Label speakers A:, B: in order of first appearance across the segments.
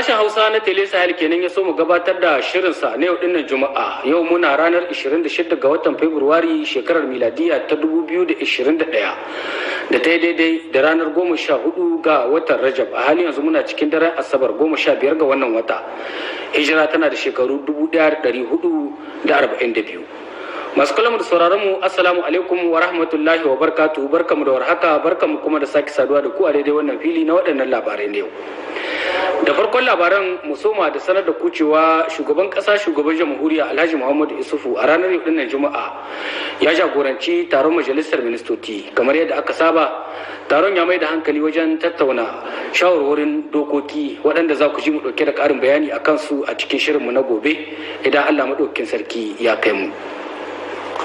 A: Sashen Hausa na Tele Sahel kenan ya so mu gabatar da shirinsa na yau dinnan Juma'a. Yau muna ranar 26 ga watan Fabrairu shekarar miladiya ta 2021 da ta yi daidai da ranar 14 ga watan Rajab. A halin yanzu muna cikin daren Asabar 15 ga wannan wata. Hijira tana da shekaru 1442. Masu kalamu da sauraron mu assalamu alaikum wa rahmatullahi wa barakatuhu, barkamu da warhaka, barkamu kuma da sake saduwa da ku a daidai wannan fili na waɗannan labarai ne yau. Da farkon labaran musoma da sanar da ku cewa shugaban ƙasa shugaban jamhuriya Alhaji Muhammadu Isufu a ranar yau dinnan Juma'a ya jagoranci taron majalisar ministoci. Kamar yadda aka saba, taron ya mai da hankali wajen tattauna shawarwarin dokoki waɗanda za ku ji mu ɗauke da ƙarin bayani a kansu a cikin shirinmu na gobe idan Allah maɗaukakin sarki ya kai mu.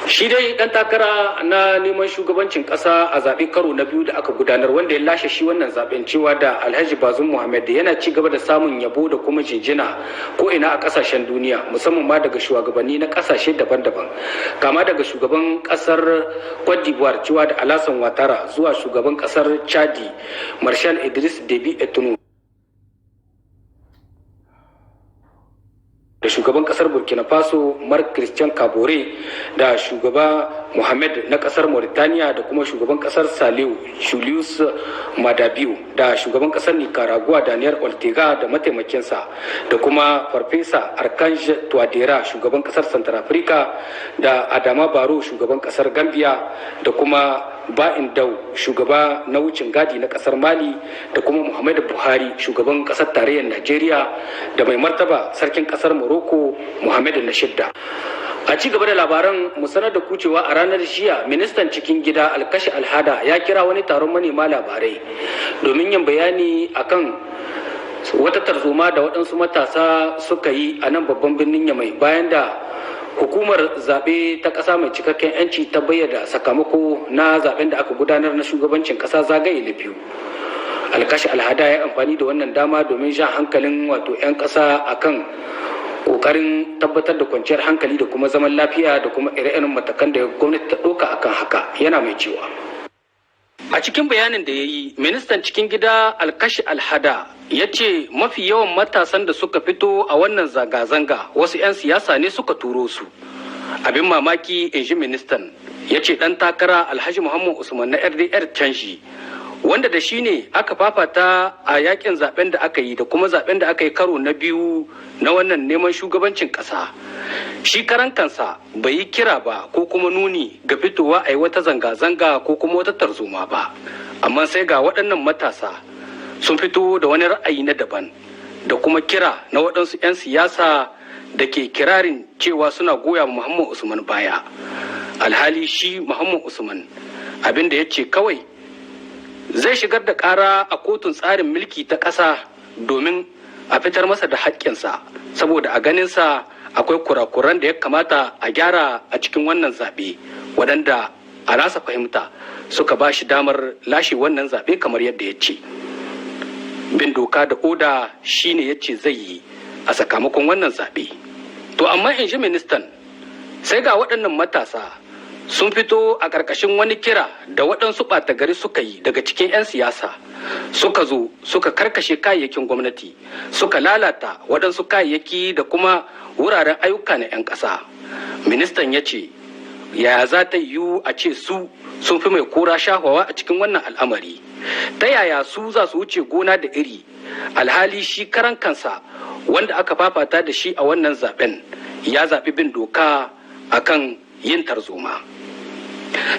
A: Shi dai dan takara na neman shugabancin kasa a zaɓe karo na biyu da aka gudanar, wanda ya lashe shi wannan zaɓen cewa da Alhaji Bazum Muhammad, yana ci gaba da samun yabo da kuma jinjina ko ina a kasashen duniya, musamman ma daga shugabanni na kasashe daban-daban, kama daga shugaban kasar Cote d'Ivoire cewa da Alassane Ouattara zuwa shugaban kasar Chadi Marshal Idriss Déby Itno da shugaban kasar Burkina Faso Marc Christian Kabore da shugaba Mohamed na kasar Mauritania da kuma shugaban kasar Saliu Julius Madabiu da shugaban kasar Nicaragua Daniel Ortega da mataimakinsa da kuma Farfesa Archange Touadera shugaban kasar Central Africa da Adama Barrow shugaban kasar Gambia da kuma Ba'in Dau shugaba na wucin gadi na kasar Mali da kuma Muhammadu Buhari shugaban kasar tarayyar Najeriya da mai martaba sarkin kasar Morocco Muhammadu na shidda. A ci gaba da labaran mu sanar da ku cewa a ranar jiya ministan cikin gida Alkashi Alhada ya kira wani taron manema labarai domin yin bayani akan wata tarzoma da waɗansu matasa suka yi a nan babban birnin Yamai bayan da hukumar zaɓe ta ƙasa mai cikakken 'yanci ta bayyana sakamako na zaɓen da aka gudanar na shugabancin ƙasa zagaye na biyu. Alkashi Alhada ya amfani da wannan dama domin jan hankalin 'yan ƙasa akan ƙoƙarin tabbatar da kwanciyar hankali da kuma zaman lafiya da kuma ire-iren matakan da gwamnati ta ɗauka akan haka. Yana mai cewa a cikin bayanin da ya yi, ministan cikin gida Alkashi Alhada ya ce mafi yawan matasan da suka fito a wannan zanga-zanga wasu 'yan siyasa ne suka turo su. Abin mamaki, in ji ministan, ya ce ɗan takara Alhaji Muhammad Usman na RDR canji, wanda da shi ne aka fafata a yakin zaben da aka yi da kuma zaben da aka yi karo na biyu na wannan neman shugabancin ƙasa. Shi karan kansa bai yi kira ba ko kuma nuni ga fitowa a yi wata zanga-zanga ko kuma wata tarzoma ba, amma sai ga waɗannan matasa sun fito da wani ra'ayi na daban da kuma kira na waɗansu 'yan siyasa da ke kirarin cewa suna goya Muhammad Usman baya. Alhali shi Muhammad Usman abin da ya ce kawai zai shigar da ƙara a kotun tsarin mulki ta ƙasa domin a fitar masa da haƙƙinsa, saboda a ganinsa akwai kurakuran da ya kamata a gyara a cikin wannan zaɓe waɗanda a nasa fahimta suka ba shi damar lashe wannan zaɓe kamar yadda ya ce. Bin doka da oda shine ya ce zai yi a sakamakon wannan zaɓe. To amma in ji ministan, sai ga waɗannan matasa sun fito a ƙarƙashin wani kira da waɗansu ɓata gari suka yi daga cikin 'yan siyasa, suka zo suka karkashe kayayyakin gwamnati, suka lalata waɗansu kayayyaki da kuma wuraren ayyuka na 'yan ƙasa. Ministan ya ce yaya za ta yiwu a ce su sun fi mai kora shahawa a cikin wannan al'amari, ta yaya su za su wuce gona da iri, alhali shi karan kansa wanda aka fafata da shi a wannan zaben ya zaɓi bin doka akan yin tarzoma.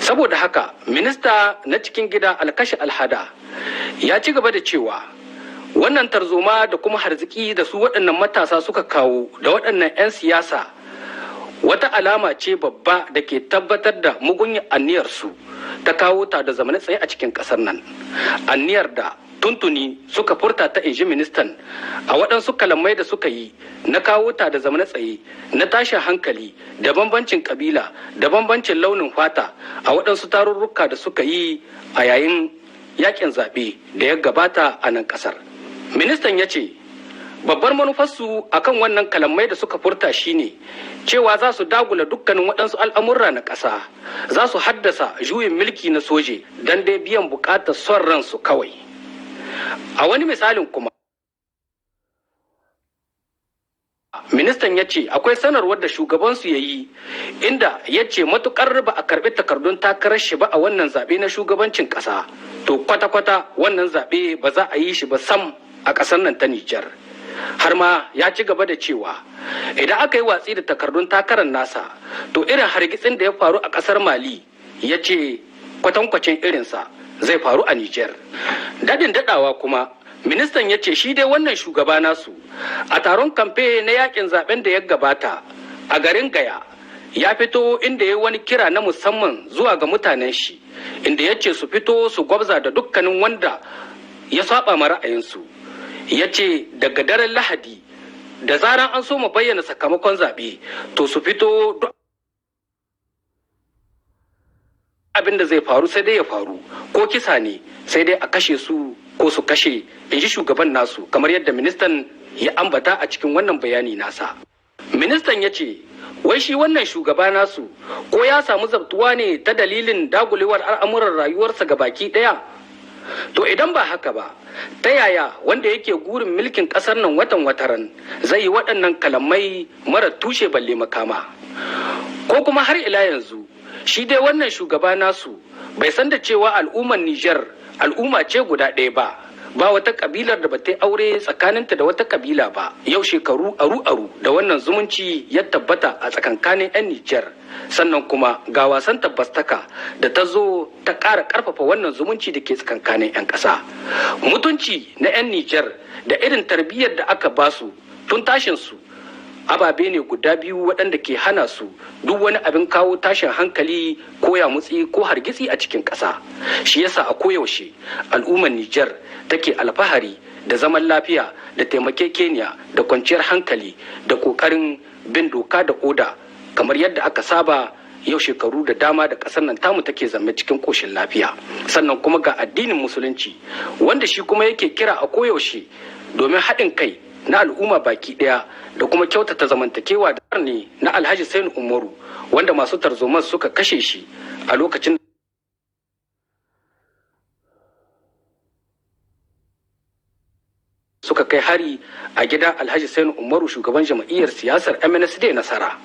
A: Saboda haka minista na cikin gida Alkashi Alhada ya ci gaba da cewa wannan tarzoma da kuma harziki da su waɗannan matasa suka kawo da waɗannan 'yan siyasa wata alama ce babba da ke tabbatar da mugunyar aniyarsu ta kawo ta da zamane tsaye a cikin ƙasar nan. Aniyar da tuntuni suka furta ta, inji ministan, a waɗansu kalamai da suka yi na kawo ta da zamane tsaye, na tashin hankali da bambancin kabila da bambancin launin fata a waɗansu tarurruka da suka yi a yayin yakin zaɓe da ya gabata a nan ƙasar. Ministan ya ce babbar manufarsu akan wannan kalamai da suka furta shine cewa za su dagula dukkanin waɗansu al'amurra na ƙasa, za su haddasa juyin mulki na soje don dai biyan buƙatar son ransu kawai. A wani misalin kuma, ministan ya ce akwai sanarwar da shugabansu ya yi inda ya ce matukar ba a karbi takardun takarar shi ba a wannan zaɓe na shugabancin ƙasa to kwata-kwata wannan zaɓe ba za a yi shi ba sam a ƙasar nan ta Nijar. Har ma ya ci gaba da cewa idan aka yi watsi da takardun takarar nasa to irin hargitsin da ya faru a ƙasar Mali ya ce kwatankwacin irinsa zai faru a Nijar. Dadin daɗawa kuma ministan ya ce shi dai wannan shugaba nasu a taron kamfe na yakin zaben da ya gabata a garin Gaya ya fito inda ya wani kira na musamman zuwa ga mutanen shi inda ya ce su fito su gwabza da dukkanin wanda ya saba ma ra'ayinsu. Ya ce daga daren Lahadi da zaran an so mu bayyana sakamakon zaɓe to su fito abin da zai faru sai dai ya faru ko kisa ne sai dai a kashe su ko su kashe, in ji shugaban nasu kamar yadda ministan ya ambata a cikin wannan bayani nasa. Ministan ya ce wai shi wannan shugaba nasu ko ya samu zabtuwa ne ta dalilin dagulewar al'amuran rayuwarsa ga baki ɗaya. To idan ba haka ba, ta yaya wanda yake gurin mulkin ƙasar nan watan wataran zai yi waɗannan kalamai mara tushe balle makama? Ko kuma har ila yanzu shi dai wannan shugaba nasu bai san da cewa al'ummar Nijar al'umma ce guda ɗaya ba wata kabilar da bata yi aure tsakaninta da wata kabila ba. Yau shekaru aru da wannan zumunci ya tabbata a tsakankanin 'yan Nijar, sannan kuma ga wasan tabbastaka da ta zo ta ƙara ƙarfafa wannan zumunci da ke tsakankanin 'yan ƙasa. Mutunci na 'yan Nijar da irin tarbiyyar da aka basu tun tashin su ababe ne guda biyu waɗanda ke hana su duk wani abin kawo tashin hankali ko yamutsi ko hargitsi a cikin ƙasa. Shi yasa a koyaushe al'ummar Nijar take alfahari da zaman lafiya da taimakekeniya da kwanciyar hankali da ƙoƙarin bin doka da oda kamar yadda aka saba yau shekaru da dama da ƙasar nan tamu take zama cikin ƙoshin lafiya. Sannan kuma ga addinin musulunci wanda shi kuma yake kira a koyaushe domin haɗin kai na al'umma baki ɗaya da kuma kyautata zamantakewa da ne na Alhaji Sainu Umaru wanda masu tarzoman suka kashe shi a lokacin suka kai hari a gidan Alhaji Sainu Umaru shugaban jam'iyyar siyasar MNSD Nasara.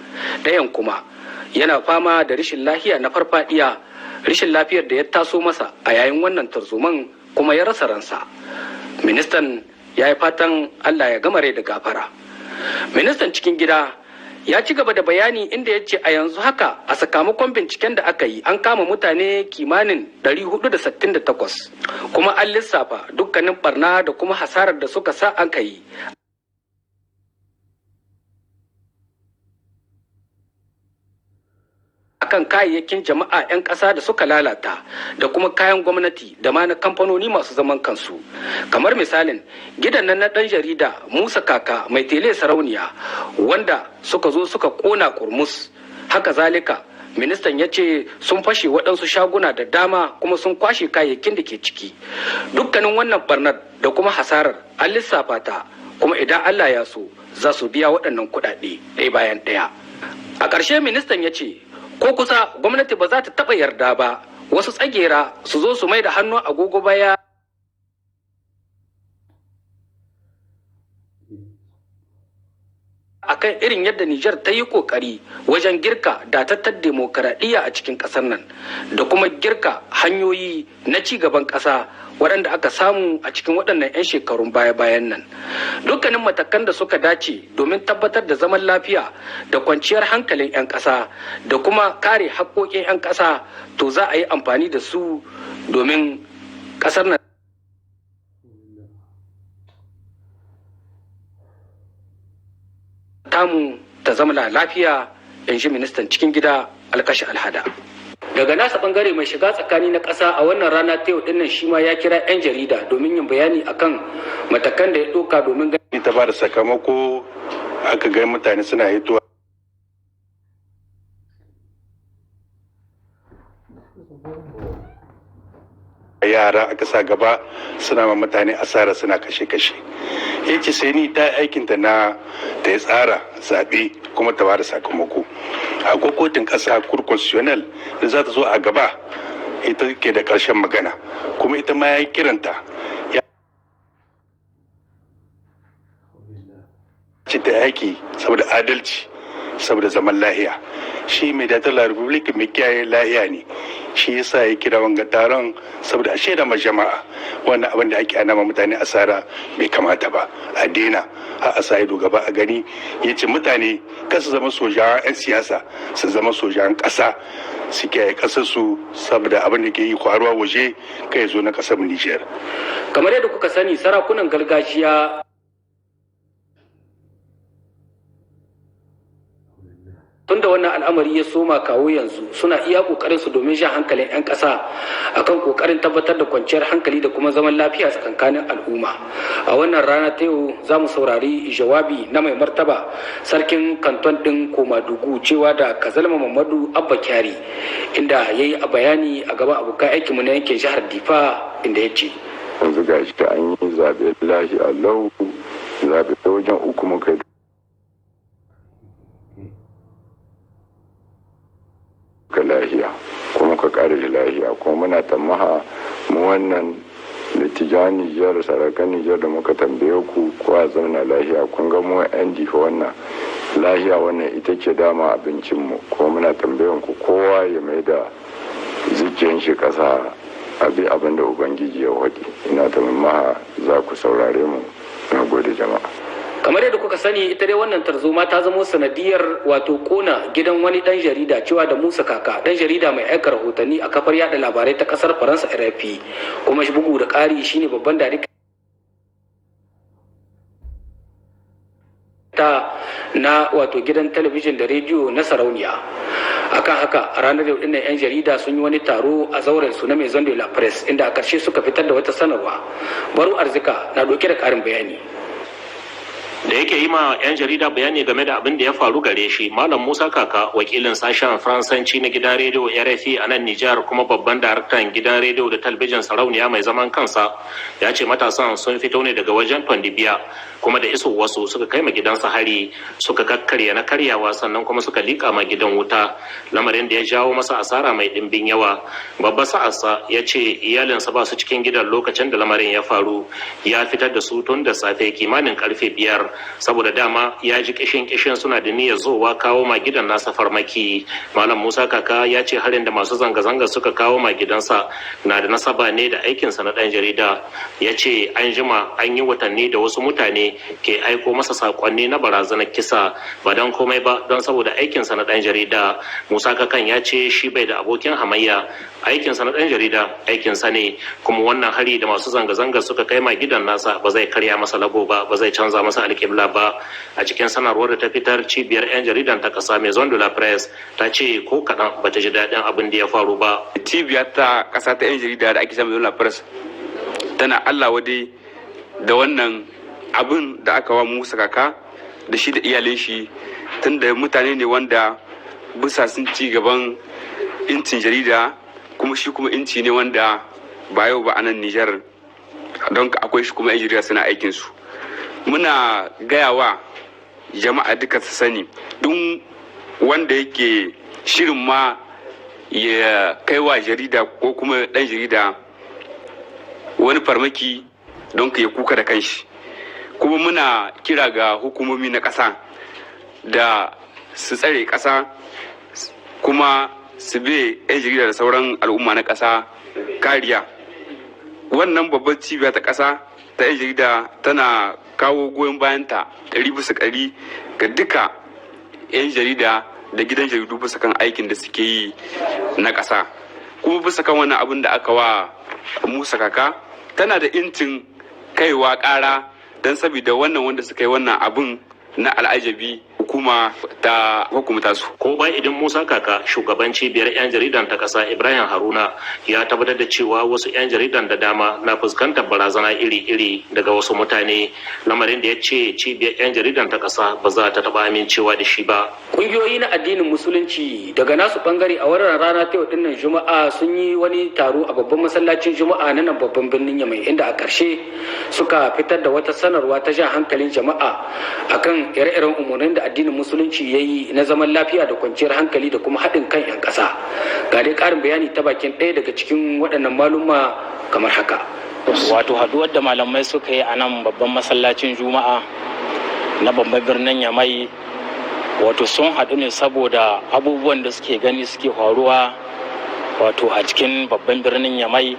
A: Ɗayan kuma yana fama da rashin lafiya na farfadiya, rashin lafiyar da ya taso masa a yayin wannan tarzoman kuma ya rasa ransa. Ministan ya yi fatan Allah ya gama rai da gafara. Ministan cikin gida ya ci gaba da bayani inda ya ce a yanzu haka a sakamakon binciken da aka yi an kama mutane kimanin 468 kuma an lissafa dukkanin barna da kuma hasarar da suka sa aka yi akan kayayyakin jama'a 'yan ƙasa da suka lalata da kuma kayan gwamnati da ma na kamfanoni masu zaman kansu. Kamar misalin gidan nan na ɗan jarida Musa Kaka mai tele sarauniya wanda suka zo suka ƙona kurmus. Haka zalika ministan ya ce sun fashe waɗansu shaguna da dama kuma sun kwashe kayayyakin da ke ciki. Dukkanin wannan barnar da kuma hasarar an lissafa ta kuma idan Allah ya so za su biya waɗannan kuɗaɗe ɗaya bayan ɗaya. A ƙarshe ministan ya ce ko kusa gwamnati ba za ta taɓa yarda ba wasu tsagera su zo su mai da hannu agogo baya akan irin yadda Nijar ta yi kokari wajen girka datattar demokaradiyya a cikin ƙasar nan da kuma girka hanyoyi na ci gaban ƙasa waɗanda aka samu a cikin waɗannan 'yan shekarun baya-bayan nan. Dukkanin matakan da suka dace domin tabbatar da zaman lafiya da kwanciyar hankalin 'yan ƙasa da kuma kare haƙƙoƙin 'yan ƙasa to za a yi amfani da su domin ƙasar nan tamu ta zama lafiya, in ji ministan cikin gida Alkashi Alhada. Daga nasa bangare mai shiga tsakani na ƙasa a wannan rana ta yau dinnan shi ma ya kira 'yan jarida domin yin bayani akan matakan da ya ɗauka domin
B: gani ta ba da sakamako aka ga mutane suna hitowa yara aka sa gaba suna ma mutane asara suna kashe-kashe. Yake sai ni ta aikinta na ta ya tsara zaɓe kuma ta bada sakamako. Akwai kotun ƙasa constitutional da za ta zo a gaba ita ke da ƙarshen magana kuma ita ma ya kiranta ci ta yaki saboda adalci, saboda zaman lahiya. Shi mai datar la republic mai kiyaye lahiya ne, shi yasa ya kira wanga taron saboda a shaida ma jama'a wannan abin da ake ana ma mutane asara bai kamata ba, a daina a sa ido gaba a gani. Ya ce mutane kan su zama sojan 'yan siyasa, su zama sojan ƙasa, su kiyaye ƙasar su saboda abin da ke yi kwaruwa waje kai zo na ƙasar Nijar.
A: Kamar yadda kuka sani, sarakunan gargajiya tun da wannan al'amari ya soma kawo yanzu suna iya kokarin su domin jan hankalin 'yan ƙasa akan kokarin tabbatar da kwanciyar hankali da kuma zaman lafiya tsakankanin al'umma. A wannan rana ta yau za mu saurari jawabi na mai martaba sarkin kanton ɗin Komadugu cewa da Kazalma Mamadu Abba Kyari, inda ya yi a bayani a gaban abokan aikinmu na yankin jihar Difa, inda ya ce.
C: Yanzu ga shi an yi zaɓe lahi a lau, zaɓe ta wajen uku muka yi ka lahiya kuma ka kare da lahiya, kuma muna tamaha mu wannan litijan Nijar, sarakan Nijar da muka tambaye ku kowa zauna lahiya. Kun ga mu yan Difa wannan lahiya wannan ita ce dama abincinmu, kuma muna tambayan ku kowa ya mai da zuciyan shi kasa abin da ubangiji ya waɗi. Ina tamaha za ku saurare mu. Na gode jama'a.
A: Kamar yadda kuka sani, ita dai wannan tarzoma ta zamo sanadiyar wato kona gidan wani dan jarida cewa da Musa Kaka, dan jarida mai aika rahotanni a kafar yada labarai ta kasar Faransa RFI, kuma shi bugu da ƙari shine babban darakta na wato gidan talabijin da rediyo na Sarauniya. Akan haka a ranar yau dinnan 'yan jarida sun yi wani taro a zauren su na Maison de la Presse, inda a ƙarshe suka fitar da wata sanarwa. Baro Arzika na ɗauke da ƙarin bayani.
D: Da yake yi ma 'yan jarida bayani game da abin da ya faru gare shi, Malam Musa Kaka, wakilin sashen Faransanci na gidan rediyo RFI a nan Nijar kuma babban daraktan gidan rediyo da talabijin Sarauniya mai zaman kansa, ya ce matasan sun fito ne daga wajen Tondibiya, kuma da iso wasu suka kai ma gidansa hari, suka kakkarya na karyawa, sannan kuma suka liƙa ma gidan wuta, lamarin da ya jawo masa asara mai ɗimbin yawa. Babba sa'arsa ya ce iyalinsa ba su cikin gidan lokacin da lamarin ya faru, ya fitar da su tun da safe kimanin karfe 5, saboda dama ya ji kishin suna da niyyar zowa kawo ma gidan nasa farmaki. Malam Musa Kaka ya ce harin da masu zanga-zanga suka kawo ma gidansa na da nasaba ne da aikinsa na ɗan jarida. Ya ce an jima an yi watanni da wasu mutane ke aiko masa sakonni na barazanar kisa, ba don komai ba don saboda aikinsa na ɗan jarida. Musa Kakan ya ce shi bai da abokin hamayya, aikinsa na ɗan jarida aikinsa ne, kuma wannan hari da masu zanga-zanga suka kai ma gidan nasa ba zai karya masa lago ba zai canza masa alƙibla ba. A cikin sanarwar da ta fitar, cibiyar 'yan jaridan ta ƙasa Maison de la Presse ta ce ko kaɗan bata ji daɗin abin da ya faru ba.
E: Cibiyar ta ƙasa ta 'yan jarida da ake sha Maison de la Presse tana Allah wade da wannan abin da aka wa Musa Kaka da shi da iyalin shi, tunda mutane ne wanda bisa sun ci gaban incin jarida, kuma shi kuma inci ne wanda ba yau ba a nan Nijar, don akwai shi kuma 'yan jarida suna aikin su. Muna gaya wa jama'a duka su sani, duk wanda yake shirin ma ya kai wa jarida ko kuma ɗan jarida wani farmaki don ka ya kuka da kanshi. Kuma muna kira ga hukumomi na ƙasa da su tsare ƙasa, kuma su be 'yan jarida da sauran al'umma na ƙasa kariya. Wannan babbar cibiya ta ƙasa ta 'yan jarida tana kawo goyon bayanta 100% ga duka 'yan jarida da gidan jaridu bisa kan aikin da suke yi na ƙasa. Kuma bisa kan wannan abin da aka wa Musa Kaka, tana da incin kaiwa ƙara don saboda wannan wanda suka yi wannan abin na al'ajabi hukuma ta hukumta su.
D: Ko bai idan Musa Kaka, shugaban cibiyar 'yan jaridan ta ƙasa Ibrahim Haruna ya tabbatar da cewa wasu 'yan jaridan da dama na fuskantar barazana iri-iri daga wasu mutane, lamarin da ya ce cibiyar 'yan jaridan ta ƙasa ba za ta taɓa amincewa da shi ba.
A: Ƙungiyoyi na addinin musulunci daga nasu bangare a wannan rana ta yau dinnan Juma'a sun yi wani taro a babban masallacin Juma'a na nan babban birnin Yamai, inda a ƙarshe suka fitar da wata sanarwa ta jan hankalin jama'a akan ire-iren umarnin da addinin musulunci ya yi na zaman lafiya da kwanciyar hankali da kuma haɗin kan 'yan ƙasa. Ga dai ƙarin bayani ta bakin ɗaya daga cikin waɗannan maluma kamar haka.
F: Wato haɗuwar da malamai suka yi a nan babban masallacin Juma'a na babban birnin Yamai wato sun haɗu ne saboda abubuwan da suke gani suke faruwa wato a cikin babban birnin Yamai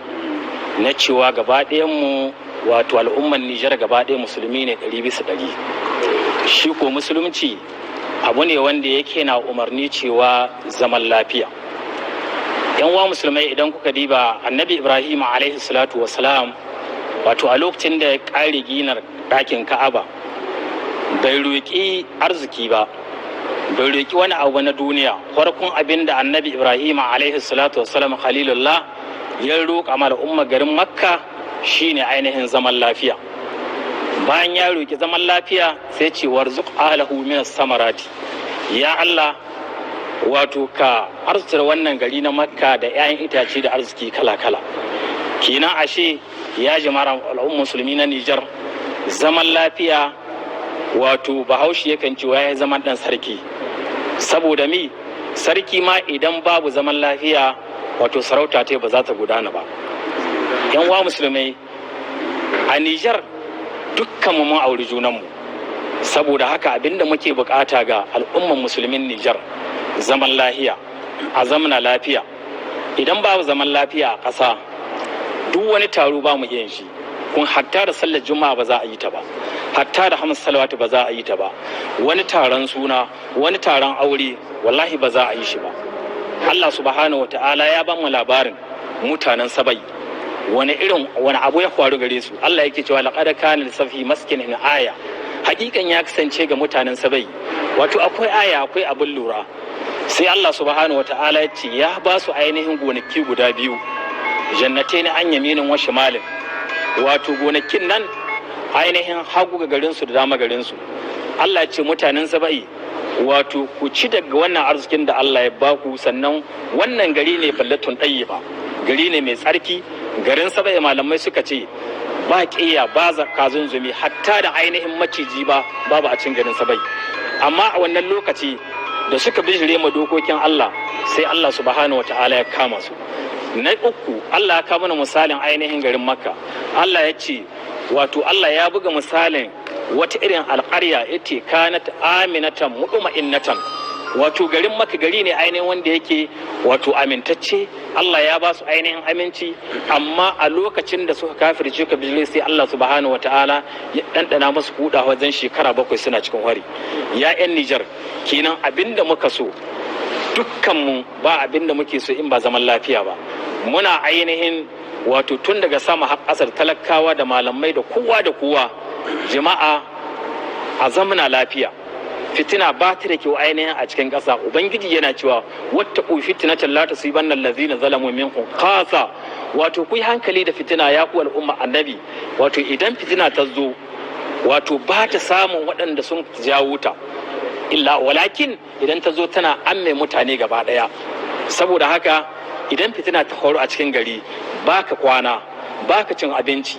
F: na cewa gaba mu wato al'umman Nijar gaba ɗaya musulmi ne 100%. Shi ko musulunci abu ne wanda yake na umarni cewa zaman lafiya. Yan uwa musulmai, idan kuka diba annabi Ibrahim alaihi salatu wasalam wato a lokacin da ya ƙare ginar ɗakin Ka'aba bai roƙi arziki ba, bai roƙi wani abu na duniya. Farkon abin da annabi Ibrahim alaihi salatu wasalam khalilullah ya roƙa ma al'umma garin Makka shine ainihin zaman lafiya. Bayan ya roƙi zaman lafiya sai ce warzuq ahlahu min samarati, ya Allah wato ka arzuta wannan gari na Makka da 'ya'yan itace da arziki kala-kala. Kenan ashe ya jama'ar al'ummar musulmi na Nijar, zaman lafiya wato Bahaushe yakan cewa ya zaman dan sarki. Saboda mi sarki ma idan babu zaman lafiya wato sarauta ta ba za ta gudana ba. Yan uwa musulmai, a Nijar dukkan mu mun auri junanmu, saboda haka abinda muke bukata ga al'ummar musulmin Nijar zaman lafiya, a zamana lafiya. Idan babu zaman lafiya a ƙasa, duk wani taro ba mu iya shi, kun hatta da sallar juma'a ba za a yi ta ba, hatta da hamsa salawatu ba za a yi ta ba, wani taron suna, wani taron aure wallahi ba za a yi shi ba. Allah subhanahu wata'ala ya ba mu labarin mutanen Sabai, wani abu ya faru gare su. Allah yake cewa laqad kana lisafi maskinin aya, hakikan ya kasance ga mutanen Sabai wato akwai aya, akwai abin lura. Sai Allah subhanahu wata'ala ya ce ya ba su ainihin gonaki guda biyu, jannatai na an yaminin wa shimalin, wato gonakin nan ainihin hagu ga garinsu da dama garinsu. Allah ce mutanen Sabai wato ku ci daga wannan arzikin da Allah ya baku, sannan wannan gari ne ballatun ɗayyiba, gari ne mai tsarki. Garin Sabai malamai suka ce ba ƙiya ba zakazun zumi, hatta da ainihin maciji babu a cikin garin Sabai. Amma a wannan lokaci da suka bijire ma dokokin Allah, sai Allah subhanahu wata'ala ya kama su. Na uku, Allah ya kama misalin ainihin garin Makka. Allah ya ce wato Allah ya buga misalin wata irin alƙarya ita kanat aminatan mutma'innatan, wato garin Makka gari ne ainihin wanda yake wato amintacce. Allah ya ba su ainihin aminci, amma a lokacin da suka kafirce ka bijire sai Allah subhanahu wata'ala ya ɗanɗana musu kuɗa wajen shekara 7 suna cikin wari. Ya 'yan Nijar, kenan abinda muka so dukkanmu ba abinda muke so in ba zaman lafiya ba. Muna ainihin wato tun daga sama har ƙasar, talakawa da malamai da kowa jama'a a zamana lafiya. Fitina ba ta da kyau ainihin a cikin ƙasa. Ubangiji yana cewa wattaqu fitnatan la tusibanna allazina zalamu minkum khassa, wato ku yi hankali da fitina ya ku al'umma annabi. Wato idan fitina ta zo wato ba ta samun waɗanda sun jawo ta, illa walakin idan ta zo tana amme mutane gaba ɗaya. Saboda haka idan fitina ta faru a cikin gari, baka kwana, baka cin abinci,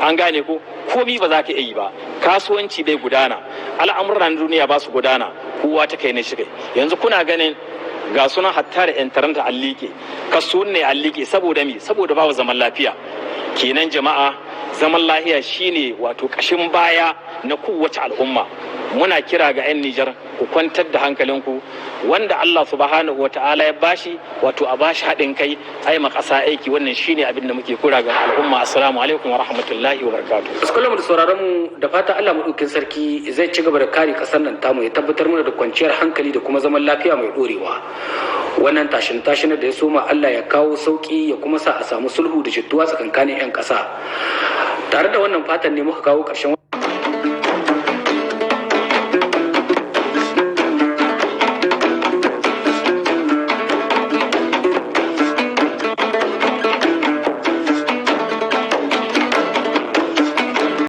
F: an gane ko komi ba za ka yi ba, kasuwanci bai gudana, al'amuran duniya ba su gudana, kowa ta kai ne shi kai. Yanzu kuna ganin ga sunan hatta da intanet an liƙe, kasuwan ne an liƙe, saboda me? Saboda babu zaman lafiya. Kenan jama'a, zaman lafiya shine wato ƙashin baya na kowace al'umma. Muna kira ga 'yan Nijar ku kwantar da hankalinku, wanda Allah subhanahu wa ta'ala ya bashi wato a bashi haɗin kai, ai ma ƙasa aiki. Wannan shine abin da muke kura ga al'umma. Assalamu alaikum wa rahmatullahi wa barakatuh.
A: Assalamu da sauraron mu, da fata Allah madaukakin sarki zai ci gaba da kare ƙasar nan tamu, ya tabbatar mana da kwanciyar hankali da kuma zaman lafiya mai ɗorewa. Wannan tashin da ya soma, Allah ya kawo sauki, ya kuma sa a samu sulhu da jituwa tsakankanin 'yan ƙasa. Tare da wannan fatan ne muka kawo ƙarshen